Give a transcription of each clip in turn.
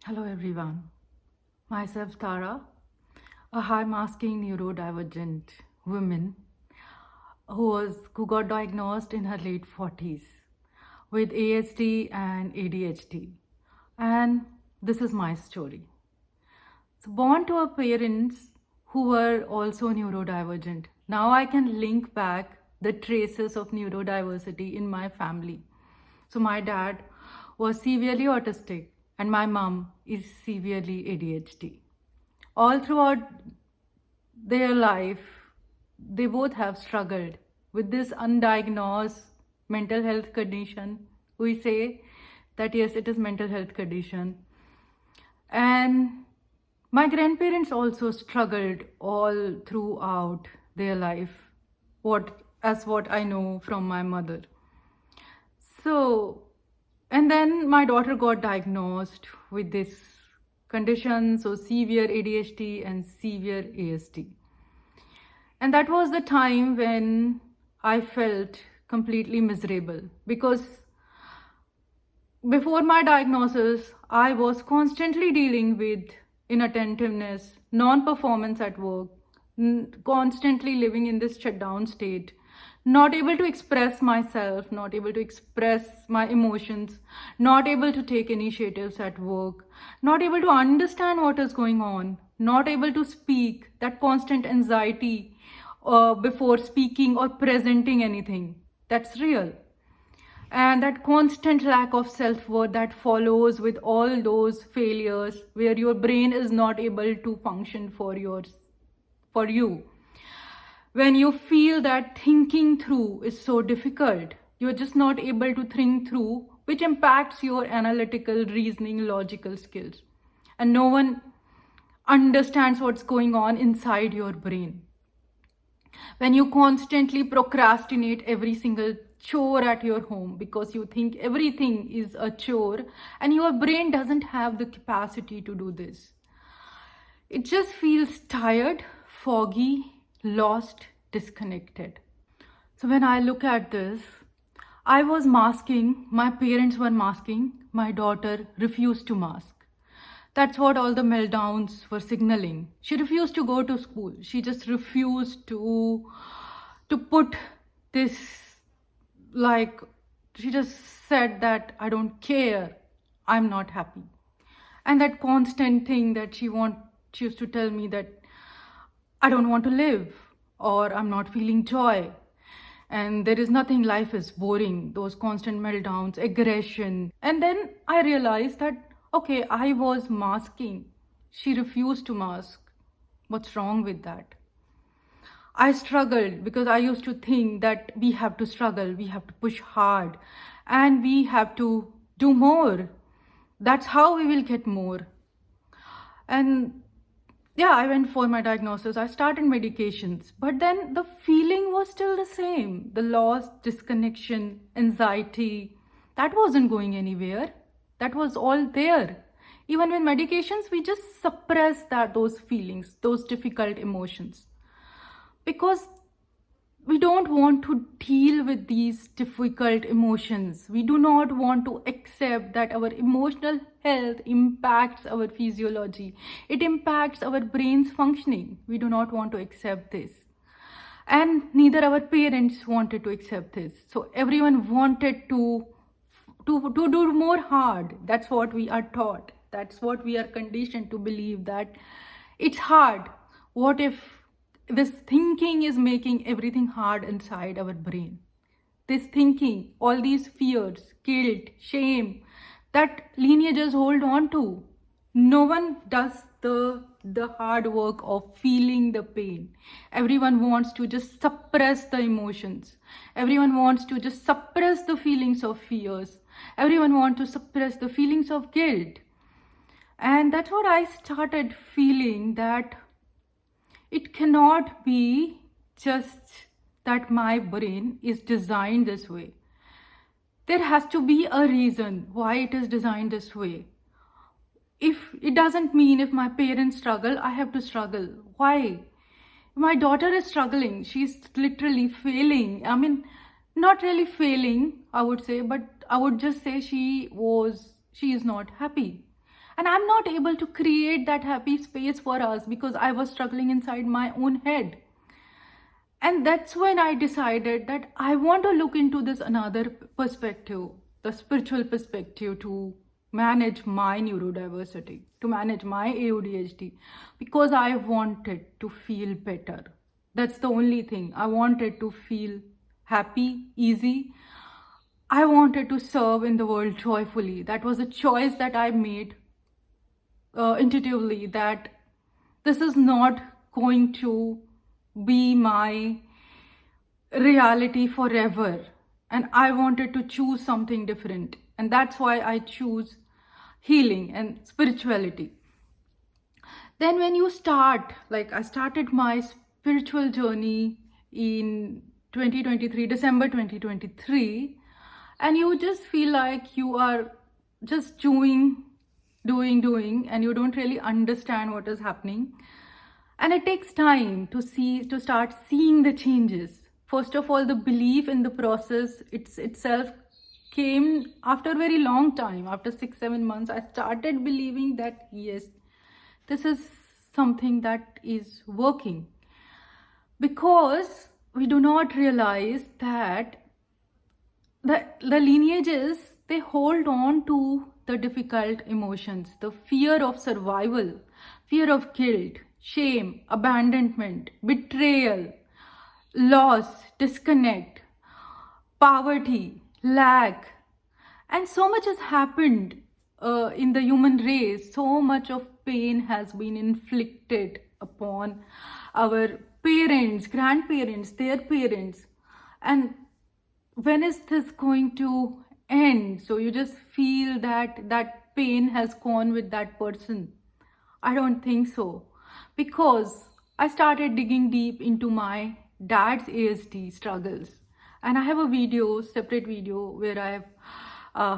Hello everyone, myself Tara, a high masking neurodivergent woman who got diagnosed in her late 40s with ASD and ADHD. And this is my story. So born to a parents who were also neurodivergent. Now I can link back the traces of neurodiversity in my family. So my dad was severely autistic and my mom is severely ADHD. All throughout their life, they both have struggled with this undiagnosed mental health condition. We say that yes, it is mental health condition. And my grandparents also struggled all throughout their life, what I know from my mother. So, and then my daughter got diagnosed with this condition, so severe ADHD and severe ASD. And that was the time when I felt completely miserable because before my diagnosis, I was constantly dealing with inattentiveness, non performance at work, constantly living in this shutdown state, not able to express myself, not able to express my emotions, not able to take initiatives at work, not able to understand what is going on, not able to speak, that constant anxiety before speaking or presenting anything. That's real, and that constant lack of self-worth that follows with all those failures where your brain is not able to function for you. When you feel that thinking through is so difficult, you're just not able to think through, which impacts your analytical reasoning logical skills, and no one understands what's going on inside your brain. When you constantly procrastinate every single chore at your home because you think everything is a chore and your brain doesn't have the capacity to do this, it just feels tired, foggy, lost, disconnected. So when I look at this, I was masking, my parents were masking, my daughter refused to mask. That's what all the meltdowns were signaling. She refused to go to school. She just refused to put this, like, she just said that I don't care. I'm not happy. And that constant thing that she used to tell me that I don't want to live, or I'm not feeling joy, and there is nothing, life is boring, those constant meltdowns, aggression. And then I realized that, okay, I was masking. She refused to mask. What's wrong with that? I struggled because I used to think that we have to struggle, we have to push hard, and we have to do more. That's how we will get more. And yeah, I went for my diagnosis. I started medications, but then the feeling was still the same. The loss, disconnection, anxiety, that wasn't going anywhere. That was all there. Even with medications, we just suppress those feelings, those difficult emotions, because we don't want to deal with these difficult emotions. We do not want to accept that our emotional health impacts our physiology. It impacts our brain's functioning. We do not want to accept this. And neither our parents wanted to accept this. So everyone wanted to do more hard. That's what we are taught. That's what we are conditioned to believe, that it's hard. What if this thinking is making everything hard inside our brain? This thinking, all these fears, guilt, shame, that lineages hold on to. No one does the hard work of feeling the pain. Everyone wants to just suppress the emotions. Everyone wants to just suppress the feelings of fears. Everyone wants to suppress the feelings of guilt. And that's what I started feeling, that it cannot be just that my brain is designed this way. There has to be a reason why it is designed this way. If it doesn't mean if my parents struggle, I have to struggle. Why? My daughter is struggling. She's literally failing. I mean, not really failing, I would say, but I would just say she is not happy. And I'm not able to create that happy space for us because I was struggling inside my own head. And that's when I decided that I want to look into this another perspective, the spiritual perspective, to manage my neurodiversity, to manage my ADHD, because I wanted to feel better. That's the only thing. I wanted to feel happy, easy. I wanted to serve in the world joyfully. That was a choice that I made intuitively, that this is not going to be my reality forever, and I wanted to choose something different, and that's why I choose healing and spirituality. Then when you start, like I started my spiritual journey in 2023, December 2023, and you just feel like you are just doing, and you don't really understand what is happening. And it takes time to start seeing the changes. First of all, the belief in the process itself came after a very long time. After 6-7 months, I started believing that yes, this is something that is working. Because we do not realize that the lineages, they hold on to the difficult emotions, the fear of survival, fear of guilt, shame, abandonment, betrayal, loss, disconnect, poverty, lack. And so much has happened in the human race. So much of pain has been inflicted upon our parents, grandparents, their parents. And when is this going to end? So you just feel that that pain has gone with that person. I don't think so, because I started digging deep into my dad's ASD struggles, and I have a video, separate video, where I have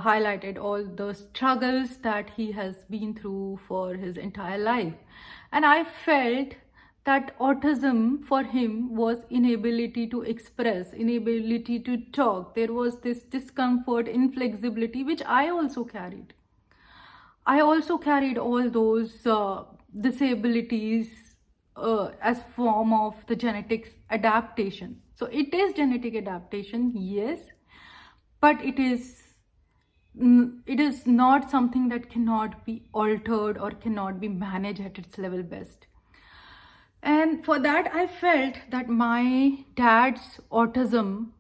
highlighted all the struggles that he has been through for his entire life. And I felt that autism for him was inability to express, inability to talk. There was this discomfort, inflexibility, which I also carried. I also carried all those disabilities as form of the genetics adaptation. So it is genetic adaptation, yes, but it is not something that cannot be altered or cannot be managed at its level best. And for that, I felt that my dad's autism,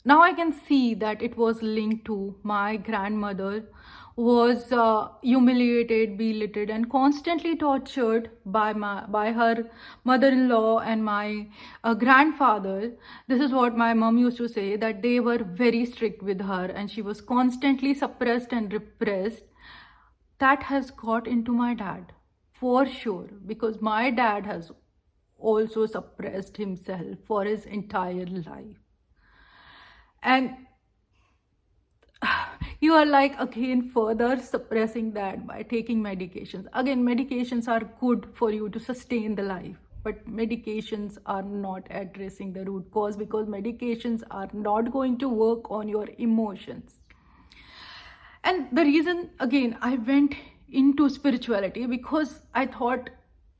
now I can see that it was linked to my grandmother, was humiliated, belittled, and constantly tortured by her mother-in-law and my grandfather. This is what my mom used to say, that they were very strict with her and she was constantly suppressed and repressed. That has got into my dad for sure, because my dad has also suppressed himself for his entire life. And you are like again further suppressing that by taking medications. Again, medications are good for you to sustain the life, but medications are not addressing the root cause, because medications are not going to work on your emotions. And the reason, again, I went into spirituality, because I thought,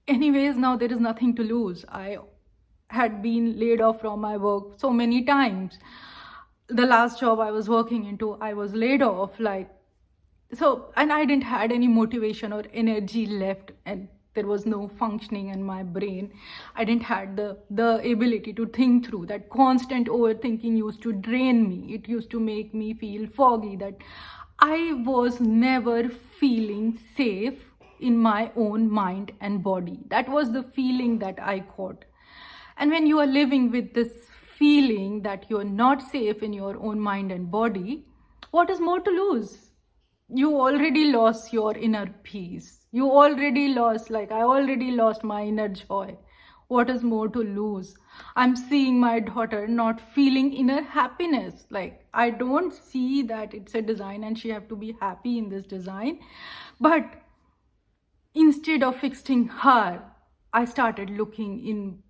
anyways, now there is nothing to lose. I had been laid off from my work so many times. The last job I was working into, I was laid off, like, so, and I didn't had any motivation or energy left, and there was no functioning in my brain. I didn't had the ability to think through. That constant overthinking used to drain me. It used to make me feel foggy, that I was never feeling safe in my own mind and body. That was the feeling that I got. And when you are living with this feeling that you're not safe in your own mind and body, what is more to lose? You already lost your inner peace. You already lost, like I already lost my inner joy. What is more to lose? I'm seeing my daughter not feeling inner happiness. Like, I don't see that it's a design and she have to be happy in this design. But instead of fixing her, I started looking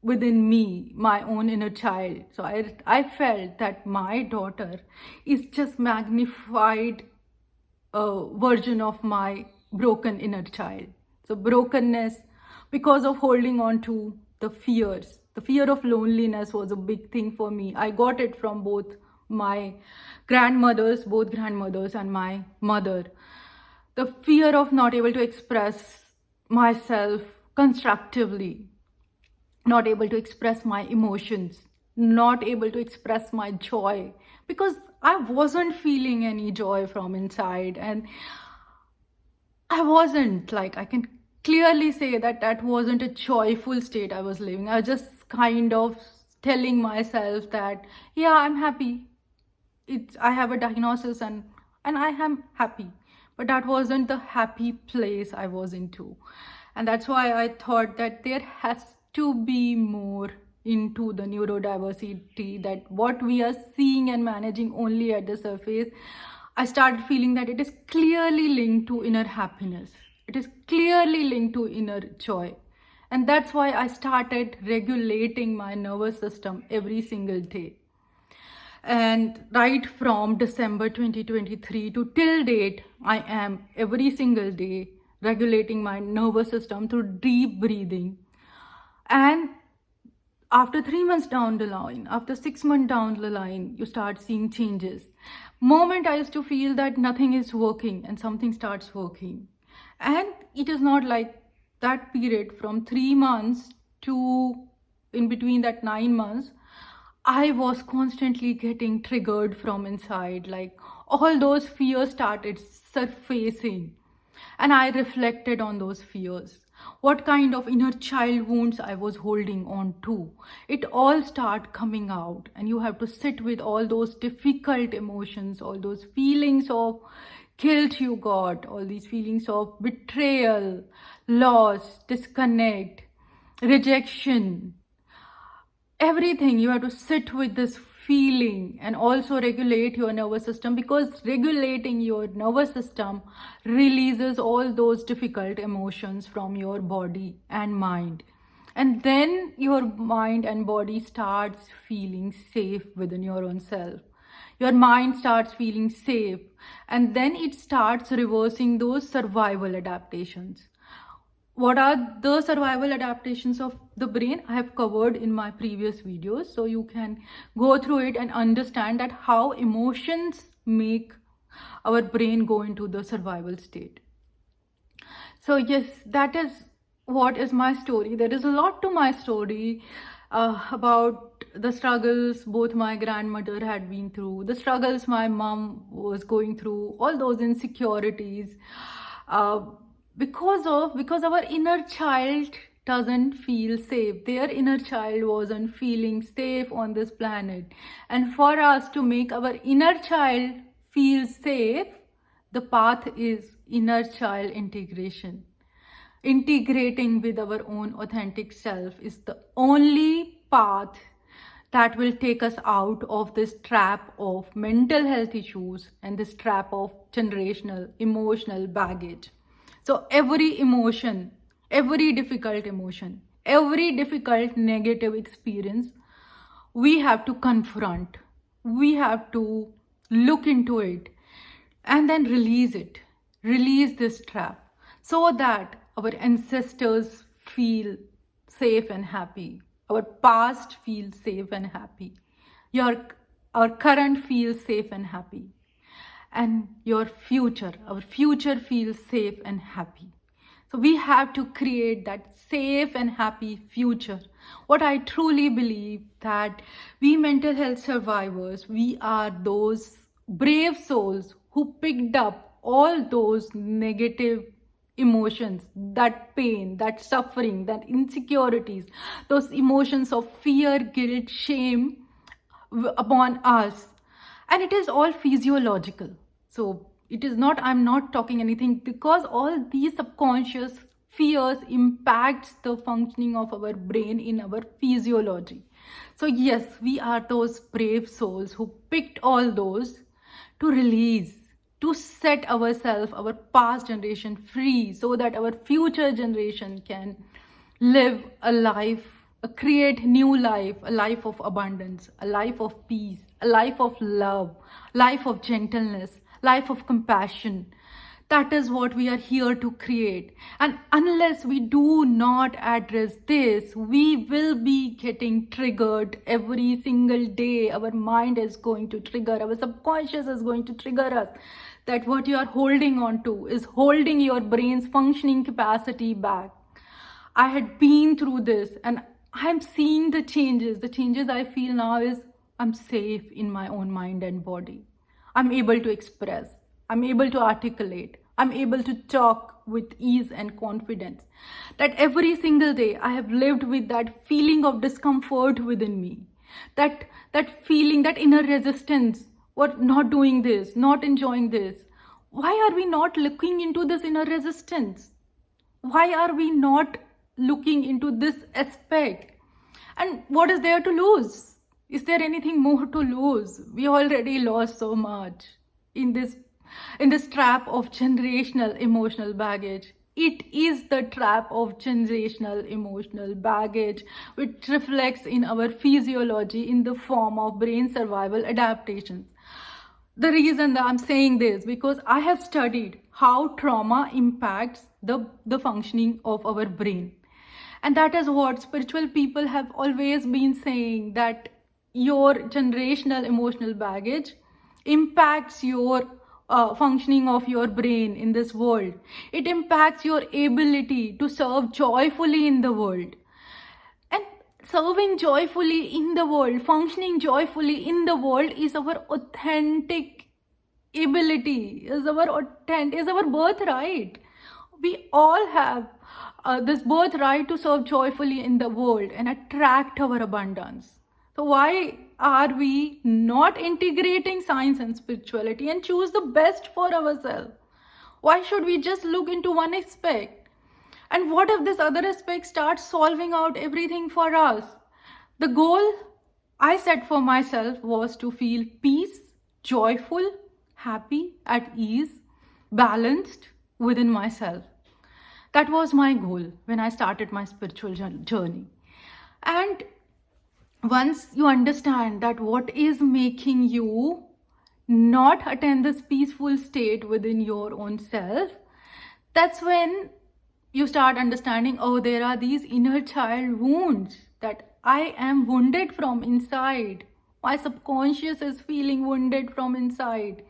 within me, my own inner child. So I felt that my daughter is just magnified version of my broken inner child. So brokenness because of holding on to the fears. The fear of loneliness was a big thing for me. I got it from both my both grandmothers and my mother. The fear of not able to express myself constructively, not able to express my emotions, not able to express my joy, because I wasn't feeling any joy from inside. And I wasn't like, I can clearly say that that wasn't a joyful state I was living. I was just kind of telling myself that, yeah, I'm happy. I have a diagnosis and I am happy. But that wasn't the happy place I was into. And that's why I thought that there has to be more into the neurodiversity, that what we are seeing and managing only at the surface. I started feeling that it is clearly linked to inner happiness. It is clearly linked to inner joy. And that's why I started regulating my nervous system every single day. And right from December 2023 to till date, I am every single day regulating my nervous system through deep breathing. And after 3 months down the line, after 6 months down the line, you start seeing changes. Moment I used to feel that nothing is working and something starts working. And it is not like that period from 3 months to in between that 9 months, I was constantly getting triggered from inside. Like all those fears started surfacing. And I reflected on those fears. What kind of inner child wounds I was holding on to. It all start coming out. And you have to sit with all those difficult emotions, all those feelings of guilt you got, all these feelings of betrayal, loss, disconnect, rejection, everything. You have to sit with this feeling and also regulate your nervous system, because regulating your nervous system releases all those difficult emotions from your body and mind. And then your mind and body starts feeling safe within your own self. Your mind starts feeling safe, and then it starts reversing those survival adaptations. What are the survival adaptations of the brain? I have covered in my previous videos, so you can go through it and understand that how emotions make our brain go into the survival state. So yes, that is what is my story. There is a lot to my story, about the struggles both my grandmother had been through, the struggles my mom was going through, all those insecurities, uh, because our inner child doesn't feel safe. Their inner child wasn't feeling safe on this planet. And for us to make our inner child feel safe, the path is inner child integration. Integrating with our own authentic self is the only path that will take us out of this trap of mental health issues and this trap of generational emotional baggage. So every emotion, every difficult emotion, every difficult negative experience, we have to confront, we have to look into it, and then release this trap, so that our ancestors feel safe and happy, our past feels safe and happy, our current feels safe and happy, and our future feels safe and happy. So we have to create that safe and happy future. What I truly believe, that we mental health survivors, we are those brave souls who picked up all those negative emotions, that pain, that suffering, that insecurities, those emotions of fear, guilt, shame upon us. And it is all physiological. So it is not, I'm not talking anything, because all these subconscious fears impacts the functioning of our brain in our physiology. So yes, we are those brave souls who picked all those to release, to set ourselves, our past generation free, so that our future generation can live a life, create new life, a life of abundance, a life of peace, a life of love, life of gentleness, life of compassion. That is what we are here to create. And unless we do not address this, we will be getting triggered every single day. Our mind is going to trigger, our subconscious is going to trigger us that what you are holding on to is holding your brain's functioning capacity back. I had been through this and I'm seeing the changes. The changes I feel now is I'm safe in my own mind and body. I'm able to express. I'm able to articulate. I'm able to talk with ease and confidence. That every single day I have lived with that feeling of discomfort within me. That feeling, that inner resistance, what not doing this, not enjoying this. Why are we not looking into this inner resistance? Why are we not looking into this aspect? And what is there to lose? Is there anything more to lose? We already lost so much in this trap of generational emotional baggage. It is the trap of generational emotional baggage, which reflects in our physiology in the form of brain survival adaptations. The reason that I'm saying this, because I have studied how trauma impacts the functioning of our brain. And that is what spiritual people have always been saying, that your generational emotional baggage impacts your functioning of your brain in this world. It impacts your ability to serve joyfully in the world. And serving joyfully in the world, functioning joyfully in the world is our authentic ability, is our birthright. We all have this birthright to serve joyfully in the world and attract our abundance. So why are we not integrating science and spirituality and choose the best for ourselves? Why should we just look into one aspect? And what if this other aspect starts solving out everything for us? The goal I set for myself was to feel peace, joyful, happy, at ease, balanced within myself. That was my goal when I started my spiritual journey. And once you understand that what is making you not attain this peaceful state within your own self, that's when you start understanding, oh, there are these inner child wounds that I am wounded from inside. My subconscious is feeling wounded from inside.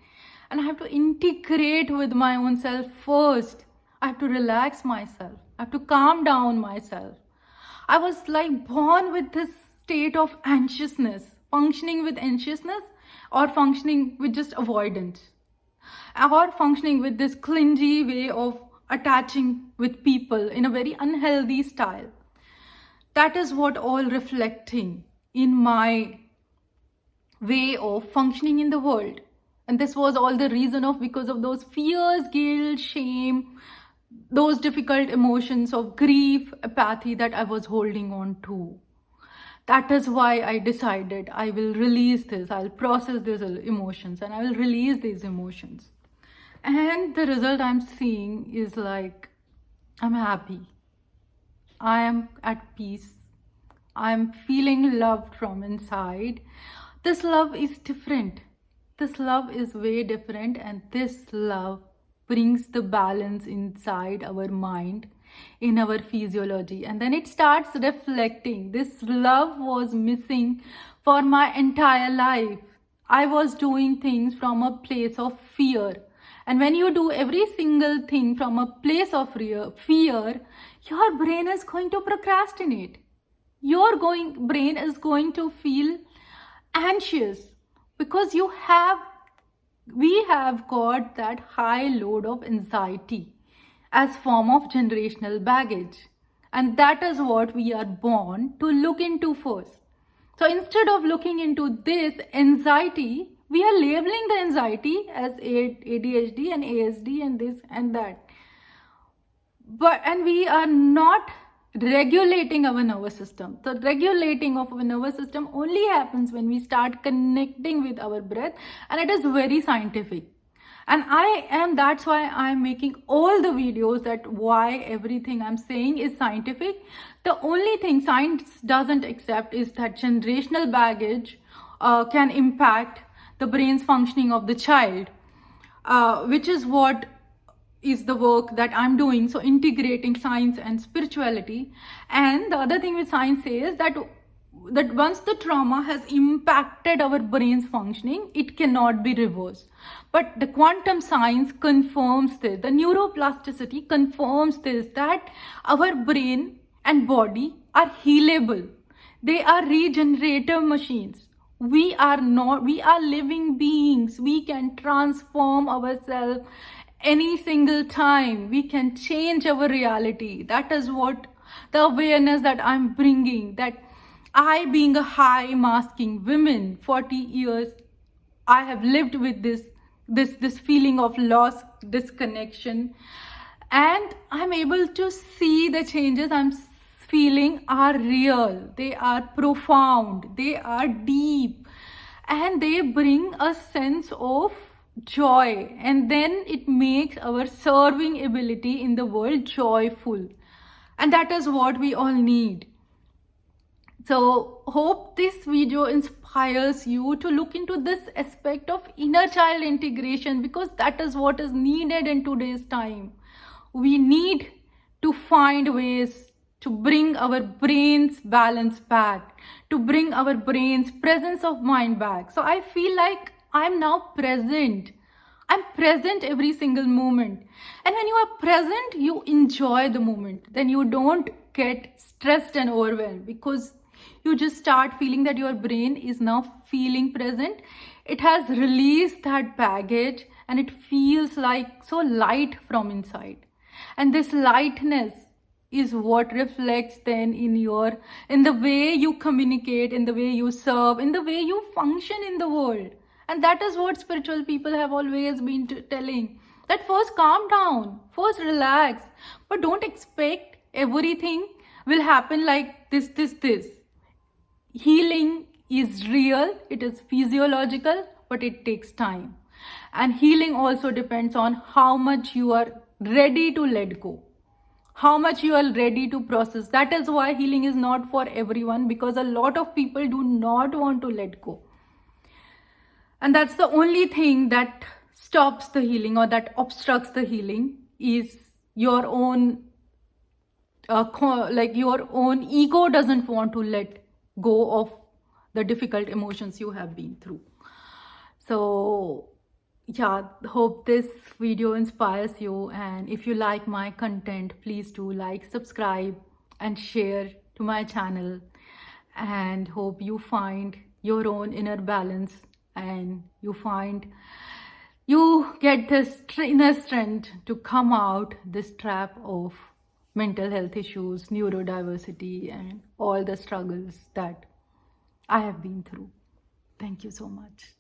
And I have to integrate with my own self first. I have to relax myself. I have to calm down myself. I was like born with this state of anxiousness, functioning with anxiousness or functioning with just avoidance, or functioning with this clingy way of attaching with people in a very unhealthy style. That is what all reflecting in my way of functioning in the world. And this was all the reason of because of those fears, guilt, shame, those difficult emotions of grief, apathy that I was holding on to. That is why I decided I will release this, I'll process these emotions and I will release these emotions. And the result I'm seeing is like, I'm happy. I am at peace. I'm feeling loved from inside. This love is different. This love is way different, and this love brings the balance inside our mind, in our physiology, and then it starts reflecting. This love was missing for my entire life. I was doing things from a place of fear, and when you do every single thing from a place of fear, your brain is going to procrastinate. Your brain is going to feel anxious because we have got that high load of anxiety as form of generational baggage, and that is what we are born to look into first. So instead of looking into this anxiety, we are labeling the anxiety as ADHD and ASD and this and that, and we are not regulating our nervous system. The regulating of our nervous system only happens when we start connecting with our breath, and it is very scientific. And that's why I'm making all the videos, that why everything I'm saying is scientific. The only thing science doesn't accept is that generational baggage can impact the brain's functioning of the child, which is what is the work that I'm doing. So integrating science and spirituality. And the other thing which science says that once the trauma has impacted our brain's functioning, it cannot be reversed. But the quantum science confirms this, the neuroplasticity confirms this, that our brain and body are healable. They are regenerative machines. We are living beings. We can transform ourselves any single time. We can change our reality. That is what the awareness that I'm bringing, that I, being a high masking woman, 40 years, I have lived with this feeling of loss, disconnection, and I'm able to see the changes I'm feeling are real, they are profound, they are deep, and they bring a sense of joy, and then it makes our serving ability in the world joyful, and that is what we all need. So hope this video inspires you to look into this aspect of inner child integration, because that is what is needed in today's time. We need to find ways to bring our brain's balance back, to bring our brain's presence of mind back. So I feel like I'm now present. I'm present every single moment. And when you are present, you enjoy the moment. Then you don't get stressed and overwhelmed, because you just start feeling that your brain is now feeling present. It has released that baggage and it feels like so light from inside. And this lightness is what reflects then in the way you communicate, in the way you serve, in the way you function in the world. And that is what spiritual people have always been telling, that first calm down, first relax, but don't expect everything will happen like this. Healing is real, it is physiological, but it takes time. And healing also depends on how much you are ready to let go, how much you are ready to process. That is why healing is not for everyone, because a lot of people do not want to let go. And that's the only thing that stops the healing, or that obstructs the healing, is your own your own ego doesn't want to let go of the difficult emotions you have been through. So yeah, hope this video inspires you, and if you like my content, please do like, subscribe and share to my channel, and hope you find your own inner balance and you get this inner strength to come out this trap of mental health issues, neurodiversity, and all the struggles that I have been through. Thank you so much.